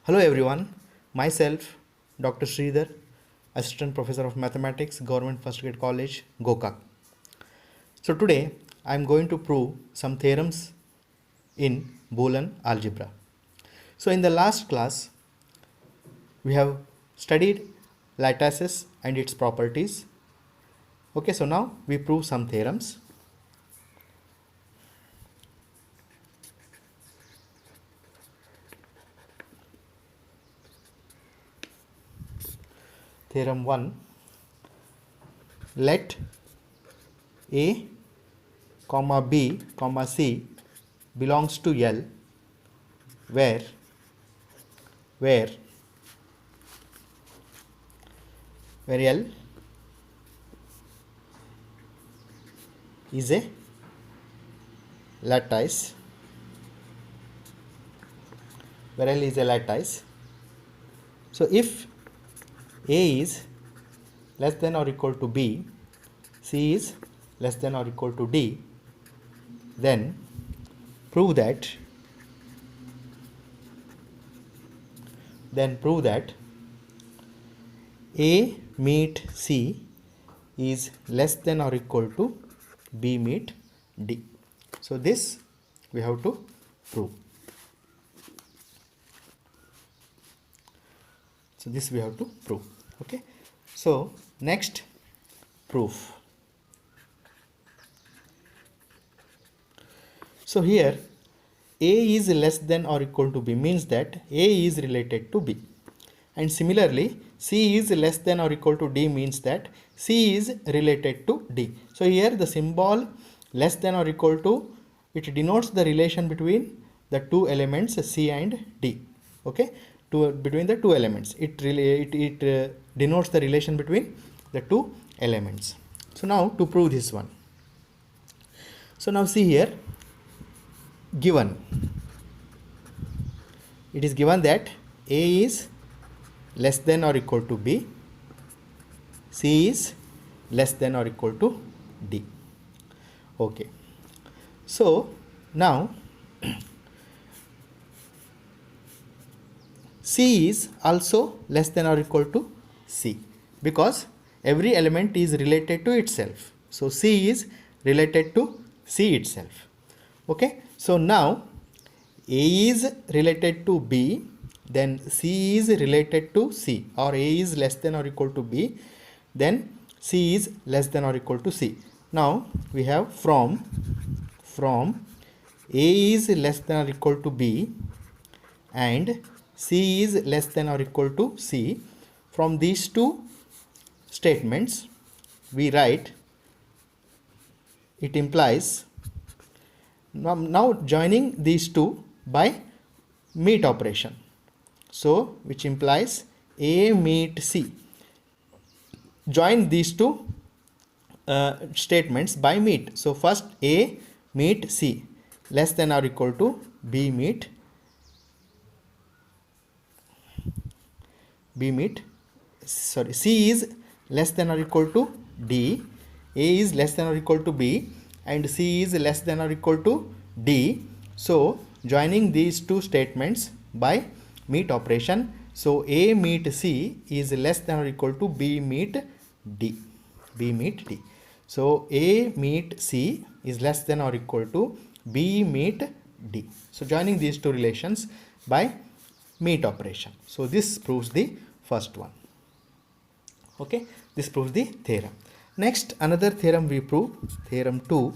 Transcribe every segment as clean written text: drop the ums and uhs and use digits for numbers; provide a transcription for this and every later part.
Hello everyone, myself Dr. Sridhar, Assistant Professor of Mathematics, Government First Grade College, Gokak. So today I am going to prove some theorems in Boolean algebra. So in the last class we have studied lattices and its properties. Okay, so now we prove some theorems. Theorem 1, let A, B, C belongs to L where where L is a lattice, where L is a lattice. So if A is less than or equal to B, C is less than or equal to D, then prove that A meet C is less than or equal to B meet D. So this we have to prove. So this we have to prove. Okay. So next proof. So here A is less than or equal to B means that A is related to B. And similarly C is less than or equal to D means that C is related to D. So here the symbol less than or equal to, it denotes the relation between the two elements C and D. Okay, between the two elements it denotes the relation between the two elements. So now to prove this one, so now see here, given, it is given that A is less than or equal to B, C is less than or equal to D. Okay, so now C is also less than or equal to C because every element is related to itself. So C is related to C itself. Okay, so now A is related to B, then C is related to C, or A is less than or equal to B, then C is less than or equal to C. Now we have from A is less than or equal to B and C is less than or equal to C. From these two statements we write, it implies, now joining these two by meet operation, so which implies A meet C. Join these two statements by meet. So first A meet C less than or equal to B meet C is less than or equal to D, A is less than or equal to B and C is less than or equal to D. So joining these two statements by meet operation, so A meet C is less than or equal to B meet D. So A meet C is less than or equal to B meet D. So joining these two relations by meet operation. So this proves the first one. Okay, this proves the theorem. Next, another theorem we prove, theorem 2.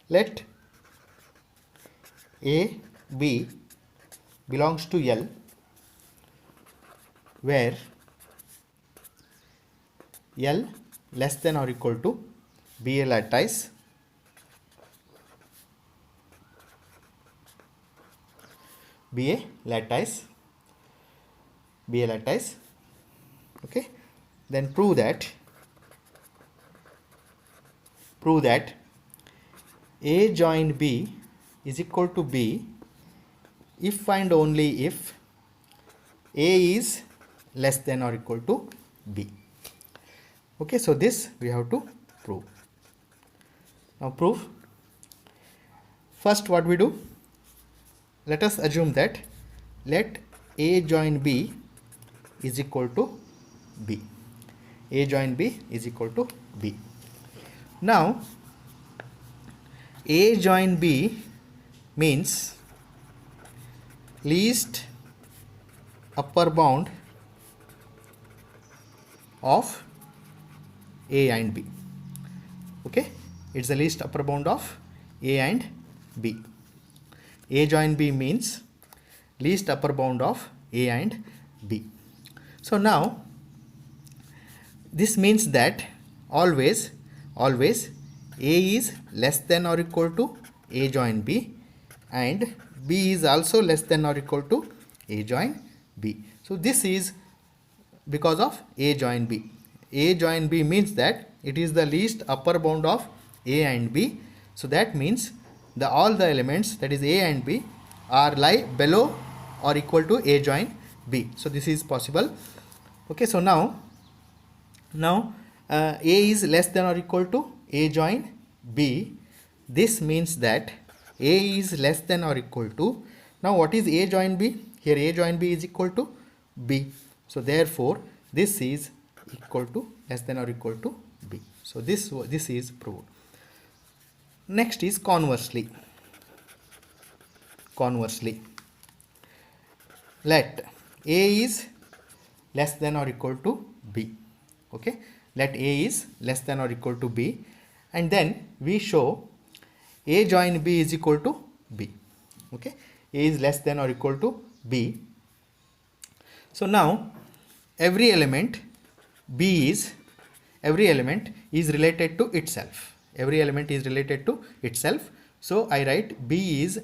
Let A, B belongs to L where L less than or equal to be a lattice, okay, then prove that A join B is equal to B if and only if A is less than or equal to B. Okay, so this we have to prove. Now proof. First what we do, let us assume that let A join B is equal to B. A join B is equal to B. Now A join B means least upper bound of A and B. Okay, it's the least upper bound of A and B. A join B means least upper bound of A and B. So now this means that always A is less than or equal to A join B and B is also less than or equal to A join B. So this is because of A join B. A join B means that it is the least upper bound of A and B. So that means all the elements, that is A and B, are lie below or equal to A join B. So this is possible. Okay, so now A is less than or equal to A join B. This means that A is less than or equal to, now what is A join B? Here A join B is equal to B. So therefore this is equal to less than or equal to B. So this is proved. Next is conversely. Let A is less than or equal to B. Okay, let A is less than or equal to B, and then we show A join B is equal to B. Okay, A is less than or equal to B. So now every element is related to itself. Every element is related to itself. So I write B is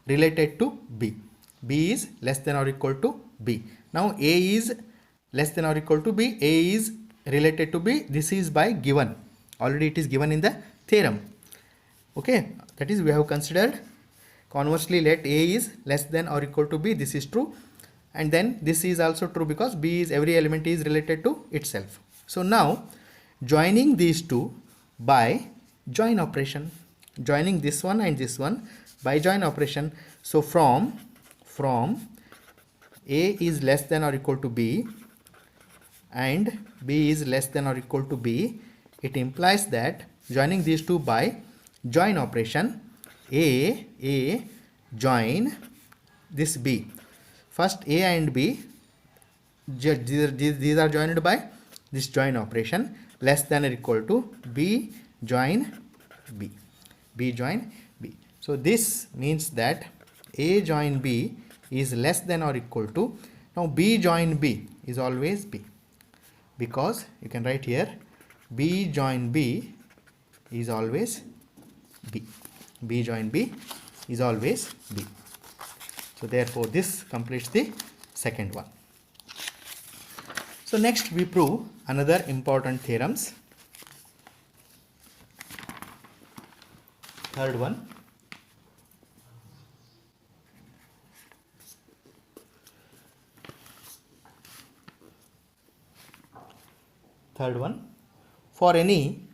related to B. B is less than or equal to B. Now A is less than or equal to B. A is related to B. This is by given. Already it is given in the theorem. Okay, that is we have considered. Conversely, let A is less than or equal to B. This is true. And then this is also true because B is, every element is related to itself. So now joining these two by join operation, joining this one and this one by join operation. So from A is less than or equal to B and B is less than or equal to B, it implies that joining these two by join operation, A join this B. First A and B, these are joined by this join operation, less than or equal to B join B. B join B. So this means that A join B is less than or equal to, now B join B is always B, because you can write here B join B is always B. B join B is always B. So therefore this completes the second one. So next we prove another important theorems. Third one. For any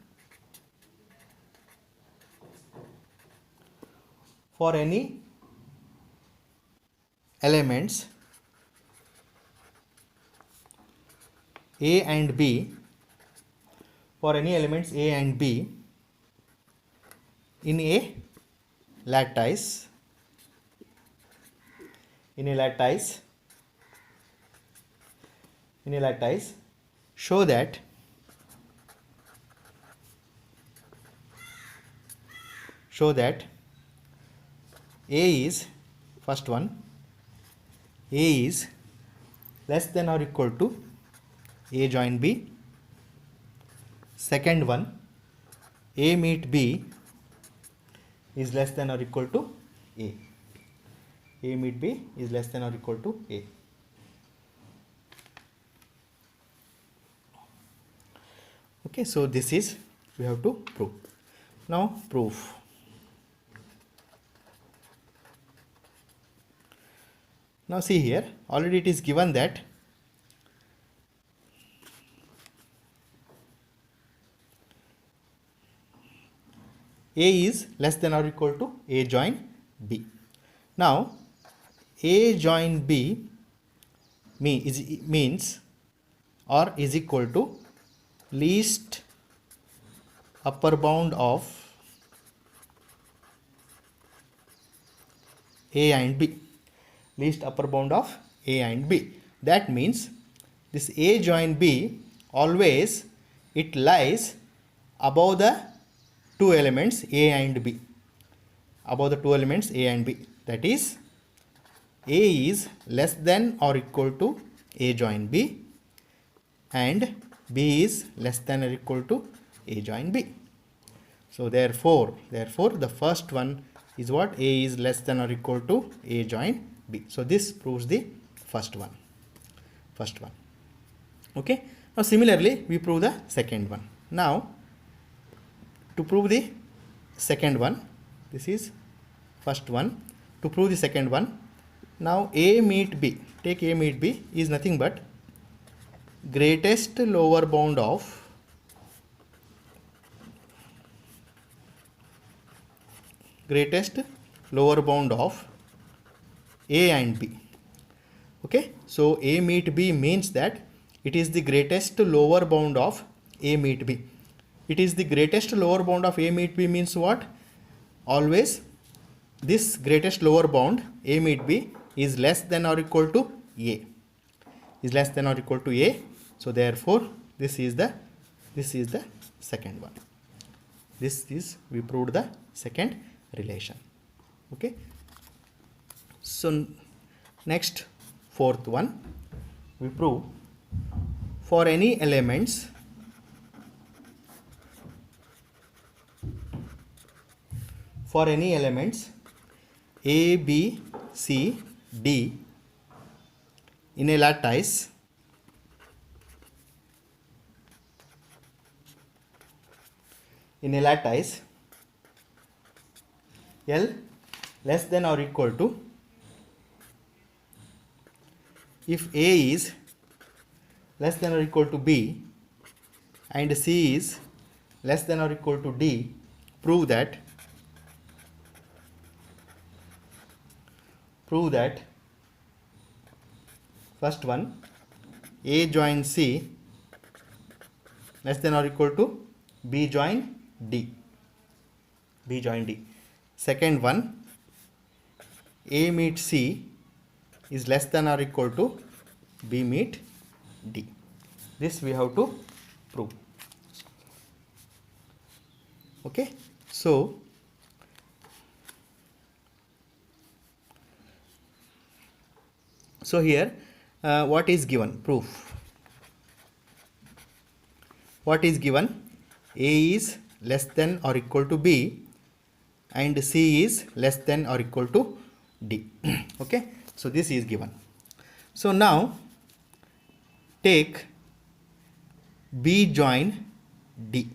elements A and B, for any elements A and B in a lattice, show that A is, first one, A is less than or equal to A join B. Second one, A meet B is less than or equal to A. A meet B is less than or equal to A. Okay, so this is we have to prove. Now proof. Now see here, already it is given that A is less than or equal to A join B. Now A join B means or is equal to least upper bound of A and B. Least upper bound of A and B. That means this A join B always it lies above the two elements A and B. Above the two elements A and B. That is A is less than or equal to A join B and B is less than or equal to A join B. So therefore the first one is what? A is less than or equal to A join B. So this proves the first one. Okay. Now similarly we prove the second one. Now to prove the second one, this is first one. To prove the second one, now A meet B, take A meet B is nothing but greatest lower bound of A and B. Okay, so A meet B means that it is the greatest lower bound of A meet B. It is the greatest lower bound of A meet B means what? Always this greatest lower bound A meet B is less than or equal to A. Is less than or equal to A. So therefore this is the second one. This is we proved the second relation. Okay. So next fourth one we prove for any elements A, B, C, D in a lattice L less than or equal to, if A is less than or equal to B and C is less than or equal to D, prove that first one A join C less than or equal to B join D. Second one A meet C is less than or equal to B meet D. This we have to prove. Okay, so here what is given? Proof. What is given? A is less than or equal to B and C is less than or equal to D. Okay, so this is given. So now take B join D.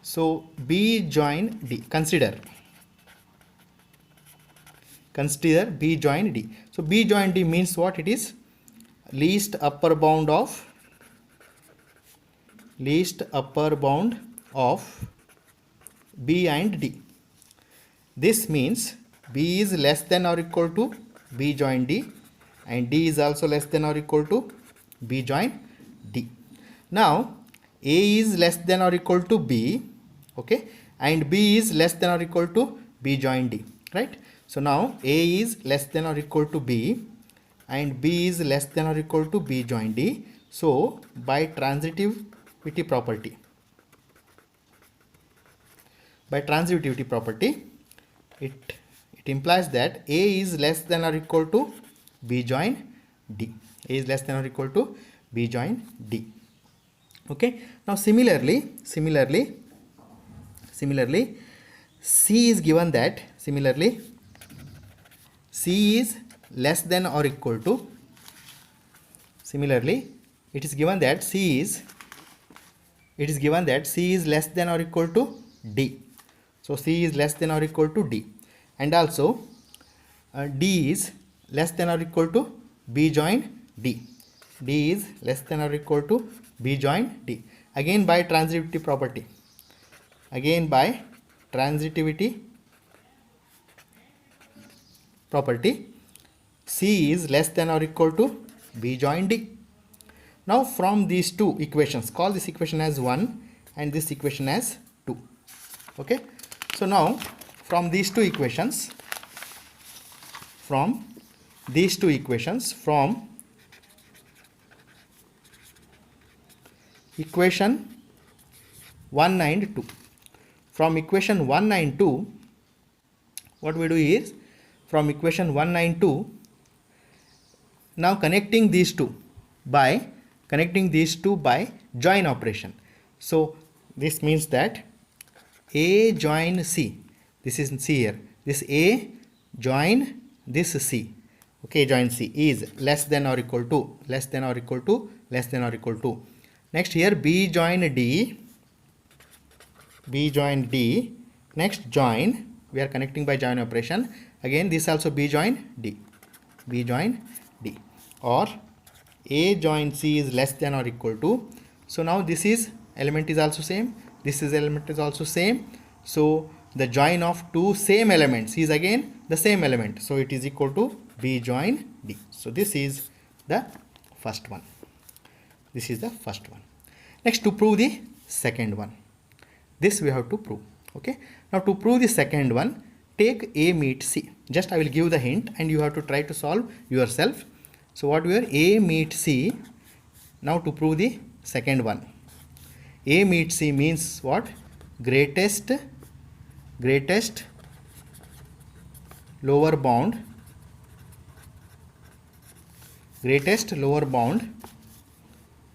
So B join D. Consider B join D. So B join D means what? It is least upper bound of B and D. This means B is less than or equal to B join D and D is also less than or equal to B join D. Now A is less than or equal to B, okay, and B is less than or equal to B join D, right? So now A is less than or equal to B and B is less than or equal to B join D. So by transitivity property, it implies that A is less than or equal to B join D. A is less than or equal to B join D. Okay. Now similarly, C is given that C is less than or equal to, it is given that C is less than or equal to D. So C is less than or equal to D, and also D is less than or equal to B join D. D is less than or equal to B join D. Again by transitivity property. Again by transitivity property, C is less than or equal to B join D. Now from these two equations, call this equation as 1 and this equation as 2. Okay. So now from these two equations, from equation 1 and 2. From equation 1 and 2, what we do is, from equation 1 and 2, now connecting these two by join operation. So this means that A join C, this is C here, this A join this C, okay, join C is less than or equal to, next here B join D, next join, we are connecting by join operation, again this also B join D, or A join C is less than or equal to, so now this is element is also same, this is element is also same, so the join of two same elements is again the same element, so it is equal to B join D. So this is the first one. Next, to prove the second one, this we have to prove. Okay, now to prove the second one, take A meet C. Just I will give the hint and you have to try to solve yourself. So what we are, A meet C. Now to prove the second one, A meet C means what? Greatest lower bound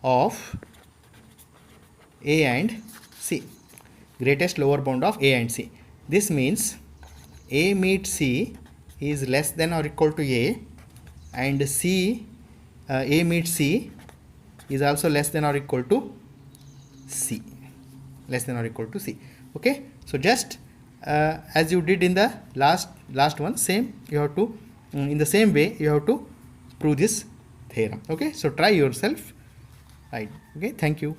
of A and C. Greatest lower bound of A and C. This means A meet C is less than or equal to A, and A meet C is also less than or equal to C. Okay, so just as you did in the last one, same you have to in the same way you have to prove this theorem. Okay, so try yourself. Right. Okay, thank you.